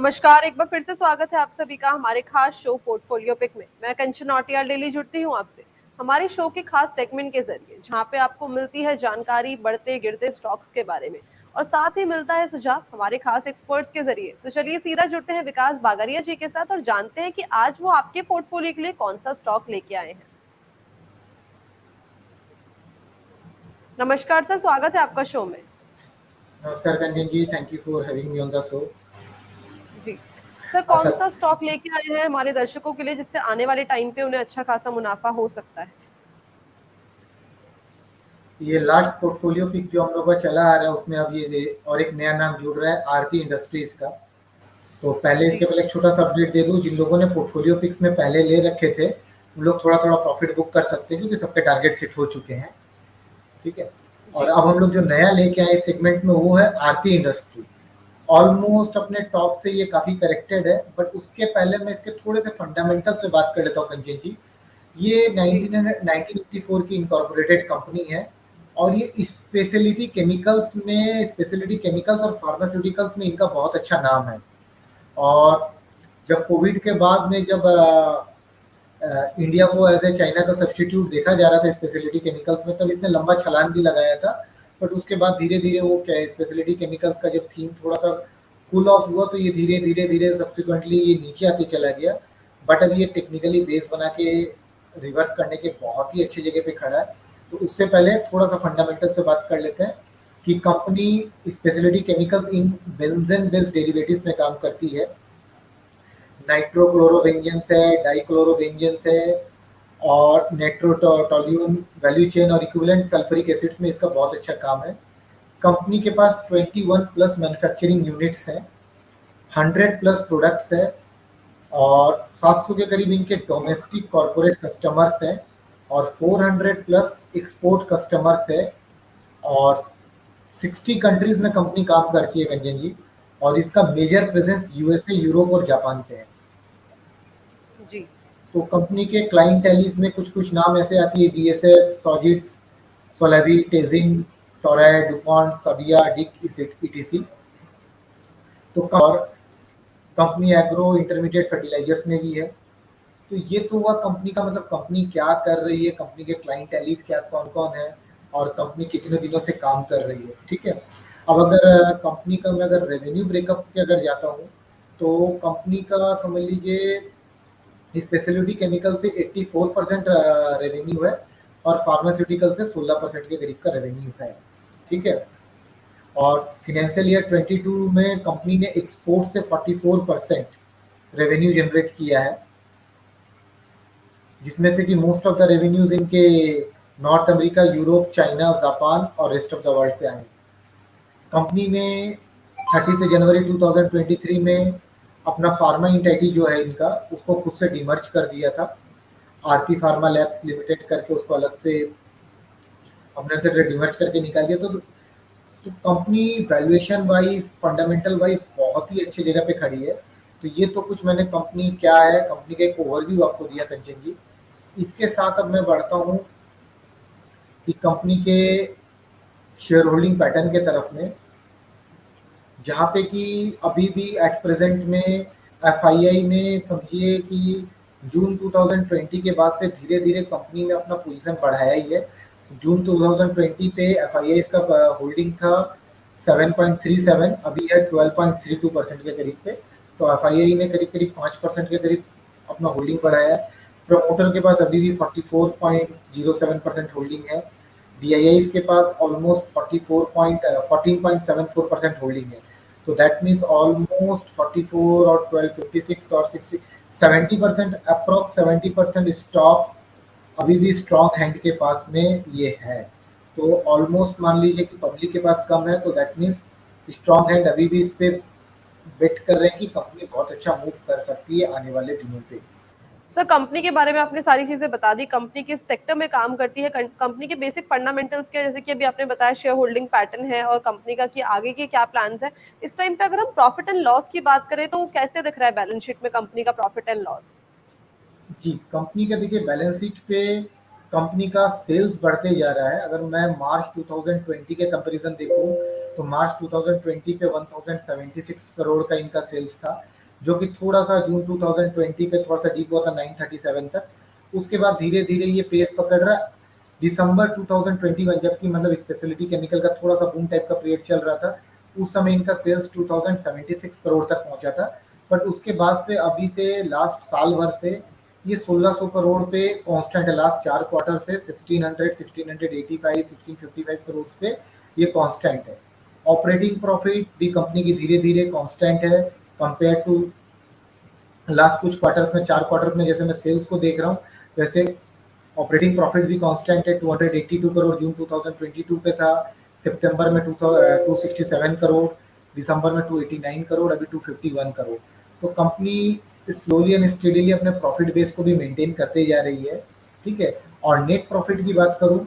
नमस्कार, एक बार फिर से स्वागत है आप सभी का हमारे खास शो पोर्टफोलियो पिक में। मैं कंचन नौटियाल डेली जुड़ती हूँ आपसे हमारे शो के खास सेगमेंट के जरिए, जहाँ पे आपको मिलती है जानकारी बढ़ते गिरते स्टॉक्स के बारे में और साथ ही मिलता है सुझाव हमारे खास एक्सपर्ट्स के जरिए। तो चलिए सीधा जुड़ते हैं विकास बागरिया जी के साथ और जानते हैं कि आज वो आपके पोर्टफोलियो के लिए कौन सा स्टॉक लेके आए हैं। नमस्कार सर, स्वागत है आपका शो में। नमस्कार Kanchan ji, thank you for having me on the show. जी सर, कौन सब सा स्टॉक लेके आए हैं हमारे दर्शकों के लिए जिससे आने वाले टाइम पे उन्हें अच्छा खासा मुनाफा हो सकता है। ये लास्ट पोर्टफोलियो पिक जो हम लोग का चला आ रहा है उसमें अब ये और एक नया नाम जुड़ रहा है आरती इंडस्ट्रीज का। तो पहले जी इसके पहले एक छोटा सा अपडेट दे दूं, जिन लोगों ने पोर्टफोलियो पिक्स में पहले ले रखे थे उन लोग थोड़ा थोड़ा प्रॉफिट बुक कर सकते हैं क्योंकि सबके टारगेट सेट हो चुके हैं। ठीक है। और जी अब हम लोग जो नया लेके आए सेगमेंट में वो है आरती इंडस्ट्री। ऑलमोस्ट अपने टॉप से ये काफी करेक्टेड है, बट उसके पहले मैं इसके थोड़े से फंडामेंटल से बात कर लेता हूँ कंचन जी। ये जी 1984 की इनकॉर्पोरेटेड कंपनी है और ये स्पेशलिटी केमिकल्स और फार्मास्यूटिकल्स में इनका बहुत अच्छा नाम है। और जब कोविड के बाद में जब इंडिया को एज ए चाइना का सब्स्टिट्यूट देखा जा रहा था स्पेशलिटी केमिकल्स में, तब इसने लंबा छलांग भी लगाया था। बट उसके बाद धीरे धीरे वो क्या स्पेशलिटी केमिकल्स का जब थीम थोड़ा सा कूल ऑफ हुआ तो ये धीरे धीरे धीरे सब्सिक्वेंटली ये नीचे आते चला गया। बट अब ये टेक्निकली बेस बना के रिवर्स करने के बहुत ही अच्छी जगह पे खड़ा है। तो उससे पहले थोड़ा सा फंडामेंटल से बात कर लेते हैं कि company speciality chemicals in benzene based derivatives में काम करती है। नाइट्रोक्लोरोबेंजेंस है, डाइक्लोरोबेंजेंस है और नेट्रोटोल्यून वैल्यू चेन और इक्विवेलेंट सल्फ्यूरिक एसिड्स में इसका बहुत अच्छा काम है। कंपनी के पास 21 प्लस मैन्युफैक्चरिंग यूनिट्स हैं, 100 प्लस प्रोडक्ट्स है और 700 के करीब इनके डोमेस्टिक कॉर्पोरेट कस्टमर्स हैं और 400 प्लस एक्सपोर्ट कस्टमर्स है और 60 कंट्रीज में कंपनी काम करती है कंजन जी। और इसका मेजर प्रेजेंस यूएसए, यूरोप और जापान पे है। जी तो कंपनी के क्लाइंट टैलीज में कुछ कुछ नाम ऐसे आती है: बीएसएफ, सॉजिट्स, सोलेवी, टेजिंग, टोराइड, डुपॉन्ट, सबिया, डिक ईटीसी। तो और कंपनी एग्रो इंटरमीडिएट फर्टिलाइजर्स में भी है। तो ये तो हुआ कंपनी का, मतलब कंपनी क्या कर रही है, कंपनी के क्लाइंट टैलीज क्या कौन कौन है और कंपनी कितने दिनों से काम कर रही है। ठीक है। अब अगर कंपनी का मैं अगर रेवेन्यू ब्रेकअप पे अगर जाता हूँ तो कंपनी का समझ लीजिए स्पेशलिटी केमिकल से 84% रेवेन्यू है और फार्मास्यूटिकल से 16% के करीब का रेवेन्यू है। ठीक है। और फिनेंशियल ईयर 22 में कंपनी ने एक्सपोर्ट से 44% रेवेन्यू जनरेट किया है, जिसमें से कि मोस्ट ऑफ द रेवेन्यूज इनके north America, Europe, China, Japan और रेस्ट ऑफ द वर्ल्ड से आए। कंपनी ने 30 जनवरी 2023 में अपना फार्मा इंटाइटी जो है इनका उसको खुद से डिमर्ज कर दिया था। आरती फार्मा लैब्स लिमिटेड करके उसको अलग से अपने से डिमर्ज करके निकाल दिया। तो company valuation wise, fundamental wise बहुत ही अच्छी जगह पे खड़ी है। तो ये तो कुछ मैंने कंपनी क्या है, कंपनी का एक ओवरव्यू आपको दिया कंचन जी। इसके साथ अब मैं बढ़ता हूँ कि कंपनी के शेयर होल्डिंग पैटर्न के तरफ में, जहाँ पे कि अभी भी एट प्रेजेंट में एफआईआई ने समझिए कि जून 2020 के बाद से धीरे धीरे कंपनी ने अपना पोजीशन बढ़ाया ही है। जून 2020 पे एफआईआई का होल्डिंग था 7.37, अभी है 12.32% के करीब पे। तो एफआईआई ने करीब करीब 5% के करीब अपना होल्डिंग बढ़ाया है। प्रमोटर के पास अभी भी 44.07% होल्डिंग है। DIIs के पास ऑलमोस्ट 14.74% होल्डिंग है। तो दैट मीन्स ऑलमोस्ट 44 और 12, 56 और 60, 70% अप्रॉक्स 70% स्टॉक अभी भी स्ट्रॉन्ग हैंड के पास में ये है। तो ऑलमोस्ट मान लीजिए कि पब्लिक के पास कम है, तो दैट मीन्स स्ट्रॉन्ग हैंड अभी भी इस पे बेट कर रहे हैं कि कंपनी बहुत अच्छा मूव कर सकती है आने वाले दिनों पे। सर, कंपनी के बारे में आपने सारी चीजें बता दी, कंपनी किस सेक्टर में काम करती है, कंपनी के बेसिक फंडामेंटल्स के, जैसे कि अभी आपने बताया शेयर होल्डिंग पैटर्न है और कंपनी का कि आगे के क्या प्लान्स है। इस टाइम पे अगर हम प्रॉफिट एंड लॉस की बात करें तो कैसे दिख रहा है बैलेंस शीट में कंपनी का प्रॉफिट एंड लॉस। जी, कंपनी का देखिए बैलेंस शीट पे कंपनी का सेल्स बढ़ते जा रहा है। अगर मैं मार्च 2020 के कंपैरिजन देखूं तो मार्च 2020 पे 1076 करोड़ का इनका सेल्स था। जो कि थोड़ा सा जून 2020 पे थोड़ा सा डीप हुआ था 937 तक। उसके बाद धीरे धीरे ये पेस पकड़ रहा है। दिसंबर 2021 जबकि मतलब स्पेशलिटी केमिकल का थोड़ा सा बूम टाइप का पीरियड चल रहा था, उस समय इनका सेल्स 2076 करोड़ तक पहुंचा था। बट उसके बाद से अभी से लास्ट साल भर से ये 1600 करोड़ पे कांस्टेंट है। लास्ट 4 क्वार्टर से 1600, 1685, 1655 करोड़ पे ये कांस्टेंट है। ऑपरेटिंग प्रॉफिट भी कंपनी की धीरे धीरे कांस्टेंट है कंपेयर टू लास्ट कुछ क्वार्टर्स में। 4 क्वार्टर्स में जैसे मैं सेल्स को देख रहा हूँ, वैसे ऑपरेटिंग प्रॉफिट भी कांस्टेंट है। 282 करोड़ जून 2022 पे था, सितंबर में 267 करोड़, दिसंबर में 289 करोड़, अभी 251 करोड़। तो कंपनी स्लोली एंड स्टेडीली अपने प्रॉफिट बेस को भी मेंटेन करते जा रही है, ठीक है। और नेट प्रॉफिट की बात करूं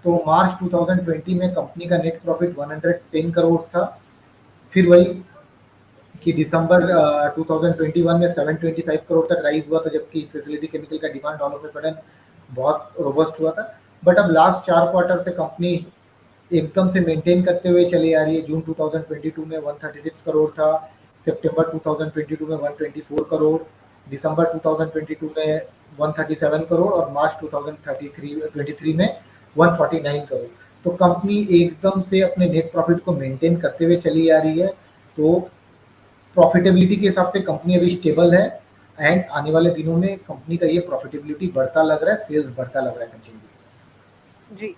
तो मार्च 2020 में कंपनी का नेट प्रॉफिट 110 करोड़ था। फिर वही कि दिसंबर 2021 में 725 करोड़ तक राइज हुआ था, जबकि स्पेशलिटी केमिकल का demand all of a sudden बहुत रोबस्ट हुआ था। बट अब लास्ट 4 क्वार्टर से कंपनी एकदम से मेंटेन करते हुए चली आ रही है। जून 2022 में 136 करोड़ था, सितंबर 2022 में 124 करोड़, दिसंबर 2022 में 137 करोड़ और मार्च 2023 में 149 करोड़। तो कंपनी एकदम से अपने नेट प्रॉफिट को मेंटेन करते हुए चली आ रही है। तो प्रॉफिटेबिलिटी के हिसाब से कंपनी अभी स्टेबल है एंड आने वाले दिनों में कंपनी का ये प्रॉफिटेबिलिटी बढ़ता लग रहा है, सेल्स बढ़ता लग रहा है कंटिन्यू। जी,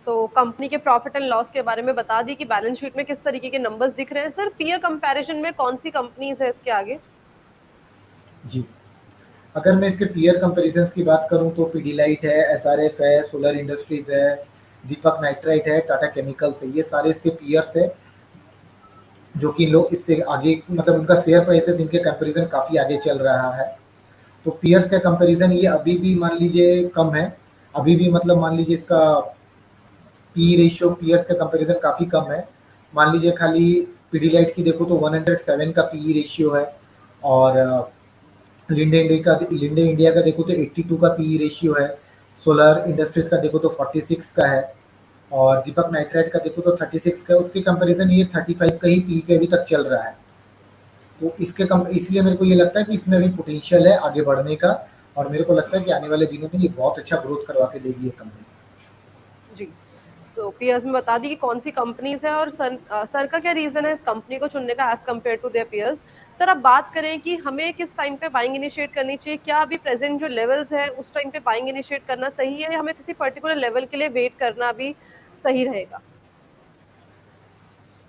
तो कंपनी के प्रॉफिट एंड लॉस के बारे में बता दी कि बैलेंस शीट में किस तरीके के नंबर्स दिख रहे हैं। सर पीयर कंपैरिजन में कौन सी कंपनीज है इसके आगे? जी, अगर मैं इसके पीयर कंपैरिजंस की बात करूं तो पीडीलाइट है, एसआरएफ है, सोलर इंडस्ट्रीज है, दीपक नाइट्राइट है, टाटा केमिकल्स है, ये सारे इसके पीयर्स है जो कि लोग इससे आगे मतलब उनका शेयर प्राइसेस इनके कंपैरिजन काफ़ी आगे चल रहा है। तो पीयर्स का कंपैरिजन ये अभी भी मान लीजिए कम है, अभी भी मतलब मान लीजिए इसका पी रेशियो पीयर्स का कंपैरिजन काफ़ी कम है। मान लीजिए खाली पीडीलाइट की देखो तो 107 का पी रेशियो है और लिंडे इंडिया का देखो तो 82 का पी रेशियो है, सोलर इंडस्ट्रीज का देखो तो 46 का है और दीपक नाइट्राइट का देखो तो 36 का है। उसके कंपैरिजन ये 35 का ही पी पे अभी तक चल रहा है। तो इसलिए मेरे को ये लगता है कि इसमें अभी पोटेंशियल है आगे बढ़ने का और मेरे को लगता है कि आने वाले दिनों में ये बहुत अच्छा ग्रोथ करवा के देगी ये कंपनी। जी, तो पीयर्स में बता दी कि कौन सी कंपनीज है और सर का क्या रीजन है इस कंपनी को चुनने का as compared to their peers. Sir अब बात करें कि हमें किस टाइम पे बाइंग इनिशिएट करनी चाहिए, क्या अभी प्रेजेंट जो लेवल्स है उस टाइम पे बाइंग इनिशिएट करना सही है या हमें किसी पर्टिकुलर लेवल के लिए वेट करना भी सही रहेगा?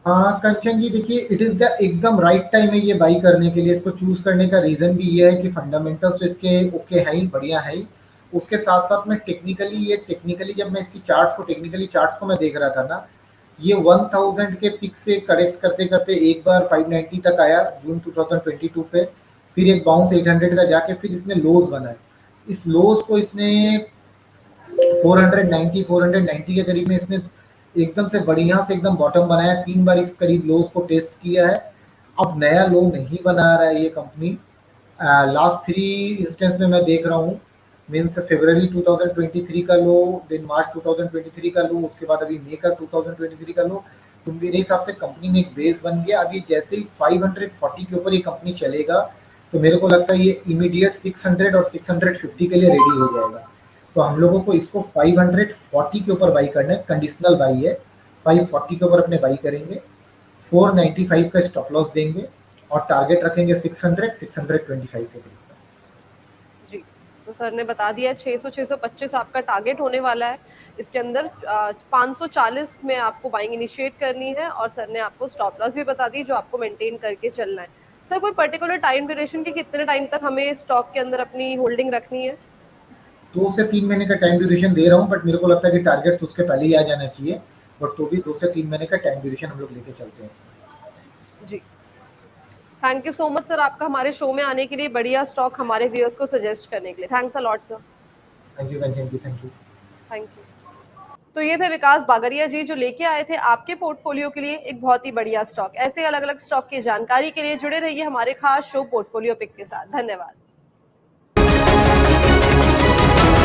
हाँ कंचन जी, देखिए इट इज द एकदम राइट टाइम है ये बाई करने के लिए। इसको चूज करने का रीजन भी ये है कि फंडामेंटल्स तो इसके ओके है ही, बढ़िया है ही। उसके साथ साथ में टेक्निकली जब मैं इसकी टेक्निकली चार्ट्स को मैं देख रहा था ना, ये 1000 के पिक से करेक्ट करते करते एक बार 590 तक आया जून 2022 पे, फिर एक बाउंस 800 का जाके फिर इसने लोज बनाए। इस लोज को इसने 490 के करीब में इसने एकदम से बढ़िया से एकदम बॉटम बनाया। 3 बार इस करीब लोज को टेस्ट किया है। अब नया लो नहीं बना रहा है ये कंपनी। लास्ट 3 इंस्टेंस में मैं देख रहा हूँ, मीन्स फरवरी 2023 का लो, देन मार्च 2023 का लो, उसके बाद अभी मई का 2023 का लो। तो मेरे हिसाब से कंपनी में एक बेस बन गया। अभी जैसे ही 540 के ऊपर ये कंपनी चलेगा तो मेरे को लगता है ये इमीडिएट 600 और 650 के लिए रेडी हो जाएगा। तो हम लोगों को इसको 540 के ऊपर बाई करना है, कंडीशनल बाई है। 540 के ऊपर अपने बाई करेंगे, 495 का स्टॉप लॉस देंगे और टारगेट रखेंगे 625 के करीब। जी, तो सर ने बता दिया 600-625 आपका टारगेट होने वाला है। इसके अंदर 540 में आपको बाइंग इनिशिएट करनी है और सर ने आपको स्टॉप लॉस भी बता दी जो आपको मेंटेन करके चलना है। सर कोई पर्टिकुलर टाइम ड्यूरेशन की कितने टाइम तक हमें स्टॉक के अंदर अपनी होल्डिंग रखनी है? 2 से 3 महीने का टाइम ड्यूरेशन दे रहा हूँ, बट मेरे को लगता है कि टारगेट तो उसके पहले ही आ जाना चाहिए। बट तो भी 2 से 3 महीने का टाइम ड्यूरेशन हम लोग लेके चलते हैं इसमें। जी, thank you so much sir आपका हमारे शो में आने के लिए, बढ़िया स्टॉक हमारे व्यूअर्स को सजेस्ट करने के लिए। Thanks a lot sir. Thank you Kanchan ji, thank you. Thank you. तो ये थे विकास बागरिया जी जो लेके आए थे आपके पोर्टफोलियो के लिए एक बहुत ही बढ़िया स्टॉक। ऐसे अलग अलग स्टॉक की जानकारी के लिए जुड़े रहिए हमारे खास शो पोर्टफोलियो पिक के साथ। धन्यवाद।